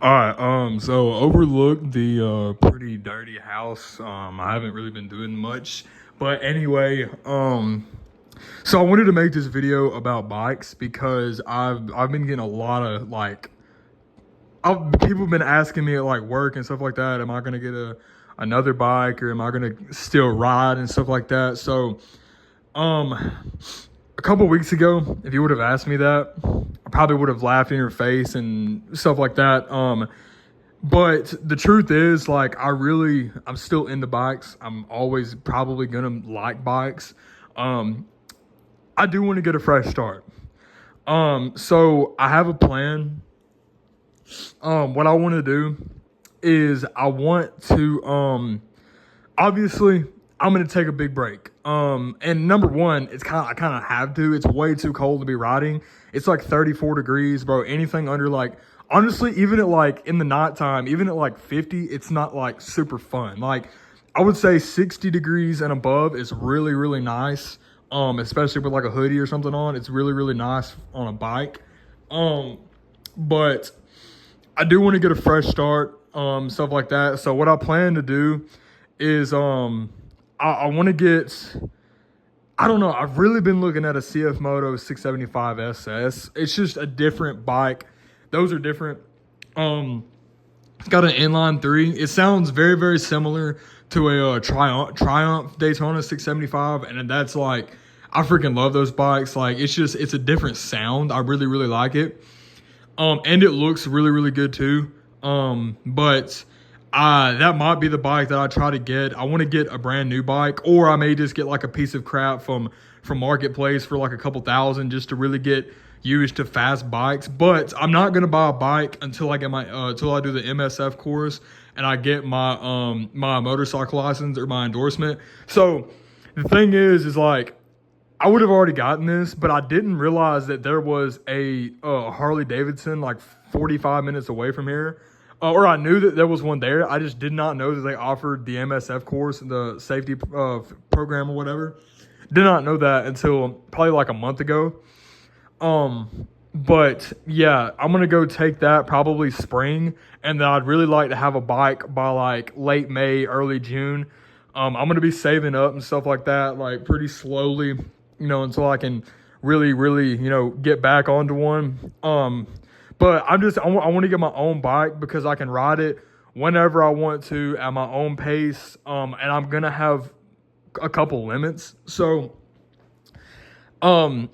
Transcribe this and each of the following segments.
All right, so overlooked the pretty dirty house. I haven't really been doing much, but anyway, so I wanted to make this video about bikes because I've been getting a lot of people have been asking me at like work and stuff like that. Am I gonna get another bike or am I gonna still ride and stuff like that? So, um, a couple weeks ago, if you would have asked me that, I probably would have laughed in your face and stuff like that. But the truth is, like, I'm still into bikes. I'm always probably gonna like bikes. Um, I do want to get a fresh start. So I have a plan. What I want to do is I want to, obviously, I'm gonna take a big break. And number one, I kind of have to. It's way too cold to be riding. It's like 34 degrees, bro. Anything under like, honestly, even at like in the nighttime, even at like 50, it's not like super fun. Like, I would say 60 degrees and above is really, really nice. Especially with like a hoodie or something on. It's really, really nice on a bike. Um, but I do want to get a fresh start, stuff like that. So what I plan to do is I want to get, I don't know, I've really been looking at a CF Moto 675 SS. It's just a different bike. Those are different. Um it's got an inline three. It sounds very, very similar to a Triumph Daytona 675, and that's like, I freaking love those bikes. Like, it's a different sound. I really, really like it. And it looks really, really good too. But that might be the bike that I try to get. I want to get a brand new bike, or I may just get like a piece of crap from Marketplace for like a couple thousand just to really get used to fast bikes. But I'm not gonna buy a bike until I get my until I do the MSF course and I get my motorcycle license or my endorsement. So the thing is like, I would have already gotten this, but I didn't realize that there was a Harley Davidson like 45 minutes away from here. Or I knew that there was one there. I just did not know that they offered the MSF course, the safety program or whatever. Did not know that until probably like a month ago. But yeah, I'm gonna go take that probably spring, and then I'd really like to have a bike by like late May, early June. I'm gonna be saving up and stuff like that, like pretty slowly, until I can really, really, get back onto one. But I want to get my own bike because I can ride it whenever I want to at my own pace. And I'm gonna have a couple limits. So, um,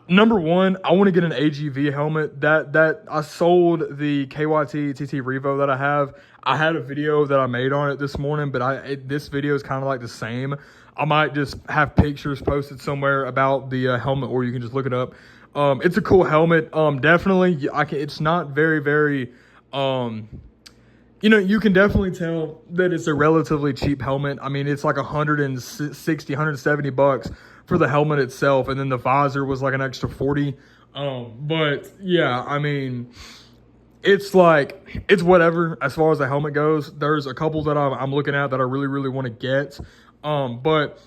number one, I want to get an AGV helmet. That I sold the KYT TT Revo that I have. I had a video that I made on it this morning, but this video is kind of like the same. I might just have pictures posted somewhere about the helmet, or you can just look it up. It's a cool helmet. Definitely, it's not very, very. You can definitely tell that it's a relatively cheap helmet. I mean, it's like 160, 170 bucks for the helmet itself, and then the visor was like an extra 40. But yeah, I mean, it's like, it's whatever as far as the helmet goes. There's a couple that I'm looking at that I really, really want to get. But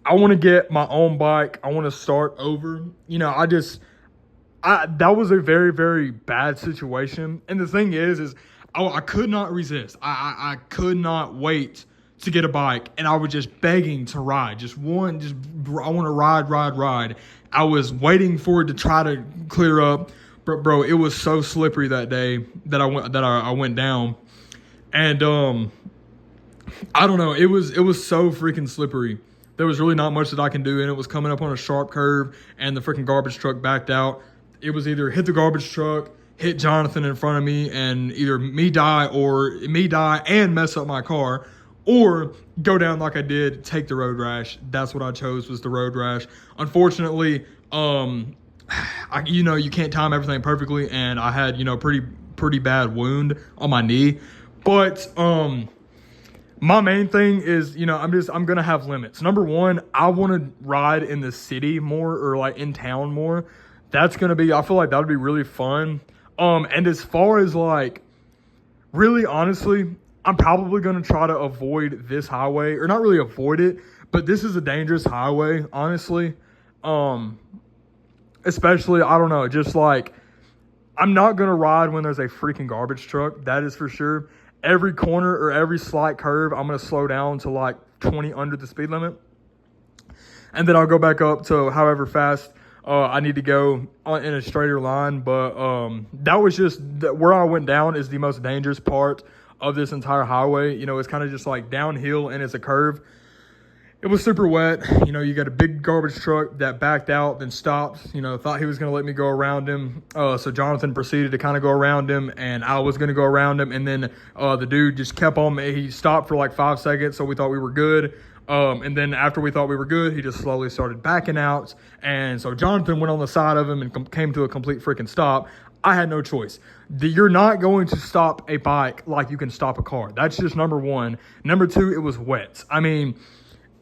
I want to get my own bike. I want to start over. That was a very, very bad situation. And the thing is I could not resist. I could not wait to get a bike, and I was just begging to ride. I want to ride. I was waiting for it to try to clear up. But bro, it was so slippery that day that I went down. And I don't know, it was so freaking slippery. There was really not much that I can do, and it was coming up on a sharp curve, and the freaking garbage truck backed out. It was either hit the garbage truck, hit Jonathan in front of me, and either me die and mess up my car, or go down like I did, take the road rash. That's what I chose, was the road rash. Unfortunately, you can't time everything perfectly, and I had, pretty bad wound on my knee. But my main thing is, I'm gonna have limits. Number one, I want to ride in the city more, or like in town more. I feel like that would be really fun. And as far as like, really honestly, I'm probably gonna try to avoid this highway, or not really avoid it, but this is a dangerous highway, honestly. Especially, I don't know, just like, I'm not going to ride when there's a freaking garbage truck. That is for sure. Every corner or every slight curve, I'm going to slow down to like 20 under the speed limit. And then I'll go back up to however fast I need to go in a straighter line. But that was just where I went down is the most dangerous part of this entire highway. You know, it's kind of just like downhill and it's a curve. It was super wet. You know, you got a big garbage truck that backed out, then stopped, you know, thought he was going to let me go around him. So Jonathan proceeded to kind of go around him, and I was going to go around him. And then the dude just kept on. He stopped for like 5 seconds, so we thought we were good. And then after we thought we were good, he just slowly started backing out. And so Jonathan went on the side of him and came to a complete freaking stop. I had no choice. You're not going to stop a bike like you can stop a car. That's just number one. Number two, it was wet. I mean,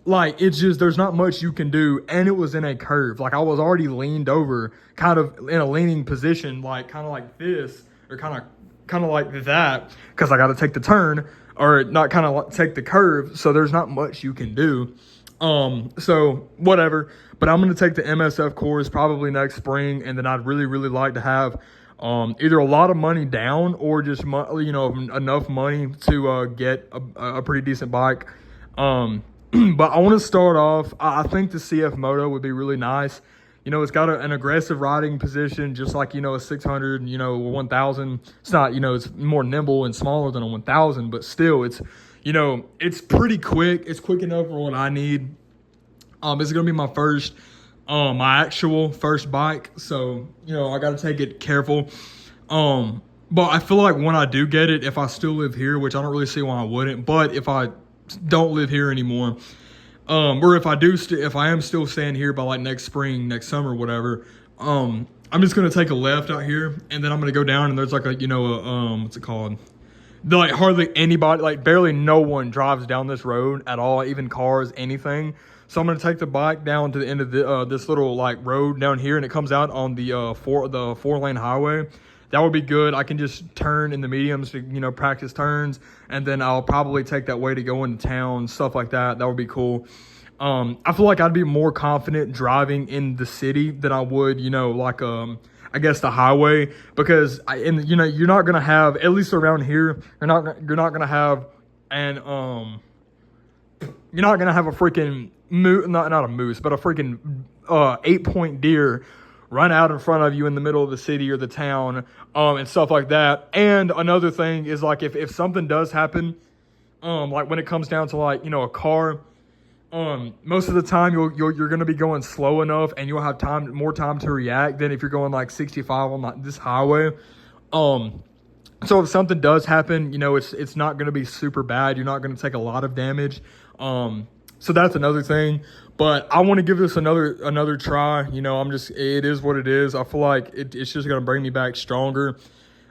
like, it's just, there's not much you can do, and it was in a curve. Like, I was already leaned over, kind of in a leaning position, like, kind of like this, or kind of like that, because I got to take the turn, or not kind of take the curve, so there's not much you can do. So, whatever. But I'm going to take the MSF course probably next spring, and then I'd really, really like to have either a lot of money down, or just, you know, enough money to get a pretty decent bike. But I want to start off, I think the CF Moto would be really nice. You know, it's got an aggressive riding position, just like, you know, a 600, you know, a 1000. It's not, you know, it's more nimble and smaller than a 1000, but still, it's, you know, it's pretty quick. It's quick enough for what I need. It's going to be my first, my actual first bike. So, you know, I got to take it careful. But I feel like when I do get it, if I still live here, which I don't really see why I wouldn't, but if I don't live here anymore, or if I am still staying here by like next spring, next summer, whatever, I'm just gonna take a left out here, and then I'm gonna go down, and there's like a, you know, what's it called? Like hardly anybody, like barely no one drives down this road at all, even cars, anything. So I'm gonna take the bike down to the end of this little like road down here, and it comes out on the four-lane highway. That would be good. I can just turn in the mediums to, you know, practice turns, and then I'll probably take that way to go into town, stuff like that. That would be cool. I feel like I'd be more confident driving in the city than I would, you know, like I guess the highway, because you know, you're not gonna have, at least around here, you're not gonna have an you're not gonna have a freaking not a moose, but a freaking 8-point deer run out in front of you in the middle of the city or the town, and stuff like that. And another thing is, like, if something does happen, like when it comes down to, like, you know, a car, most of the time you're going to be going slow enough, and you'll have more time to react than if you're going like 65 on this highway. So if something does happen, you know, it's not going to be super bad. You're not going to take a lot of damage. So that's another thing. But I want to give this another try. You know, it is what it is. I feel like it's just going to bring me back stronger.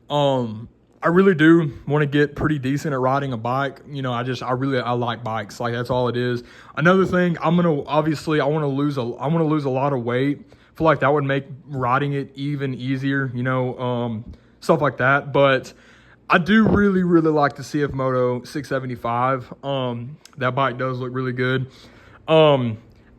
I really do want to get pretty decent at riding a bike. You know, I like bikes. Like, that's all it is. Another thing, I want to lose a lot of weight. I feel like that would make riding it even easier, you know, stuff like that. But I do really, really like the CF Moto 675. That bike does look really good.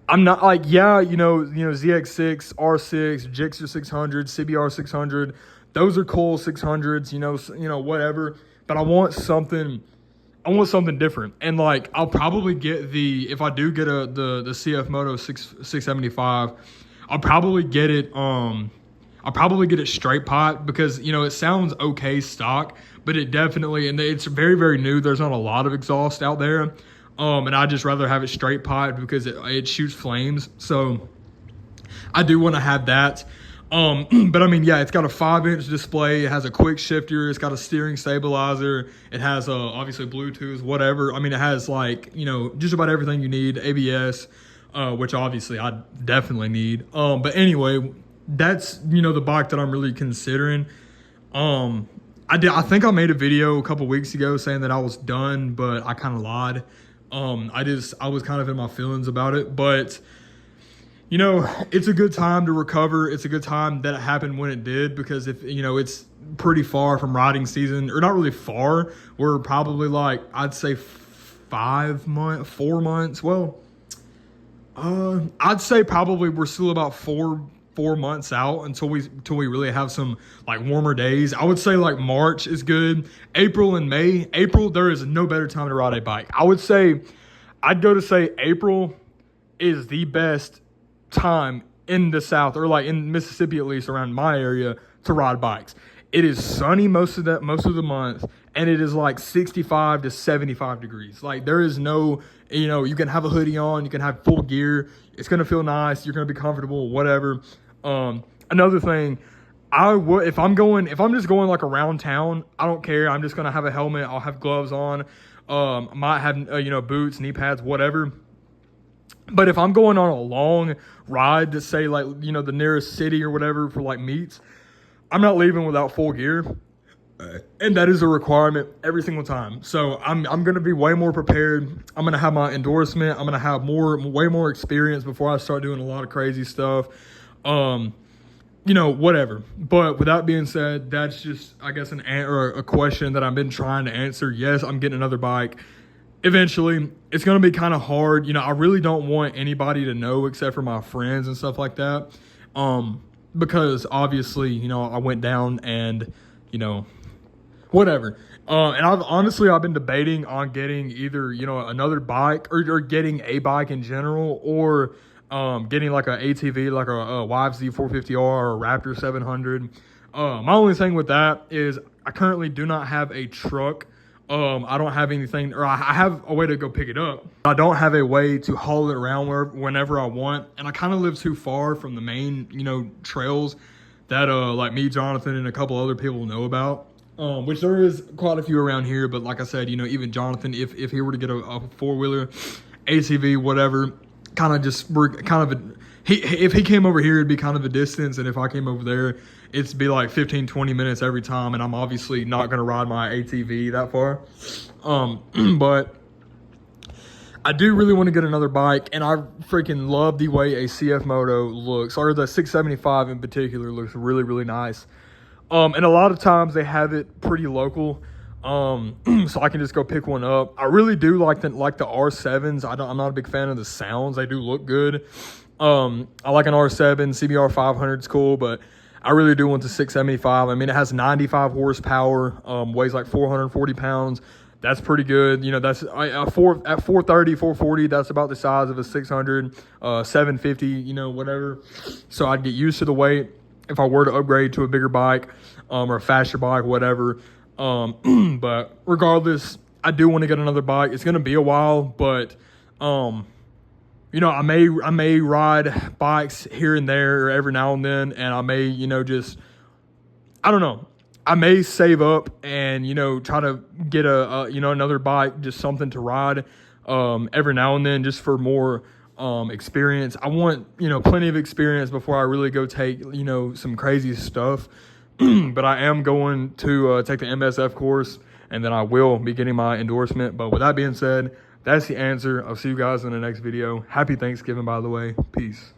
I'm not like, yeah, you know, ZX6, R6, Gixxer 600, CBR 600. Those are cool 600s, you know, whatever. But I want something different. And like, I'll probably get if I do get the CF Moto 675, I'll probably get it straight pot, because, you know, it sounds okay stock, but it definitely, and it's very, very new. There's not a lot of exhaust out there. And I'd just rather have it straight pot because it shoots flames. So I do want to have that. But I mean, yeah, it's got a 5-inch display. It has a quick shifter. It's got a steering stabilizer. It has obviously Bluetooth, whatever. I mean, it has, like, you know, just about everything you need. ABS, which obviously I definitely need. But anyway, that's, you know, the bike that I'm really considering. I think I made a video a couple weeks ago saying that I was done, but I kind of lied. I was kind of in my feelings about it, but, you know, it's a good time to recover. It's a good time that it happened when it did, because if, you know, it's pretty far from riding season, or not really far. We're probably like, I'd say 4 months. Well, I'd say probably we're still about 4 4 months out until we really have some like warmer days. I would say like March is good. April and May. April, there is no better time to ride a bike. I would say, I'd go to say April is the best time in the South, or like in Mississippi, at least around my area, to ride bikes. It is sunny most of the month, and it is like 65 to 75 degrees. Like there is no, you can have a hoodie on, you can have full gear. It's gonna feel nice. You're gonna be comfortable, whatever. Another thing, if I'm just going like around town, I don't care. I'm just gonna have a helmet. I'll have gloves on. Might have boots, knee pads, whatever. But if I'm going on a long ride to say like the nearest city or whatever for like meets, I'm not leaving without full gear, and that is a requirement every single time. So I'm gonna be way more prepared. I'm gonna have my endorsement. I'm gonna have way more experience before I start doing a lot of crazy stuff. Whatever. But with that being said, that's just, I guess, a question that I've been trying to answer. Yes, I'm getting another bike eventually. It's going to be kind of hard. I really don't want anybody to know except for my friends and stuff like that. Because obviously, I went down and, whatever. And I've been debating on getting either, another bike or getting a bike in general, or getting like a ATV, like a YFZ 450R or a Raptor 700. My only thing with that is I currently do not have a truck. I don't have anything, or I have a way to go pick it up. I don't have a way to haul it around whenever I want. And I kind of live too far from the main, trails that like me, Jonathan, and a couple other people know about. Which there is quite a few around here. But like I said, even Jonathan, if he were to get a four-wheeler, ATV, whatever, if he came over here, it'd be kind of a distance. And if I came over there, it'd be like 15, 20 minutes every time. And I'm obviously not going to ride my ATV that far. But I do really want to get another bike. And I freaking love the way a CF Moto looks, or the 675 in particular looks really, really nice. And a lot of times they have it pretty local. So I can just go pick one up. I really do like the R7s. I'm not a big fan of the sounds. They do look good. I like an R7. CBR 500 is cool, but I really do want the 675. I mean, it has 95 horsepower, weighs like 440 pounds. That's pretty good. That's at 430, 440, that's about the size of a 600, 750, whatever. So I'd get used to the weight if I were to upgrade to a bigger bike, or a faster bike, whatever. But regardless, I do want to get another bike. It's going to be a while, but, I may ride bikes here and there every now and then, and I may, I don't know. I may save up and, try to get another bike, just something to ride, every now and then, just for more, experience. I want, plenty of experience before I really go take, some crazy stuff. But I am going to take the MSF course, and then I will be getting my endorsement. But with that being said, that's the answer. I'll see you guys in the next video. Happy Thanksgiving, by the way. Peace.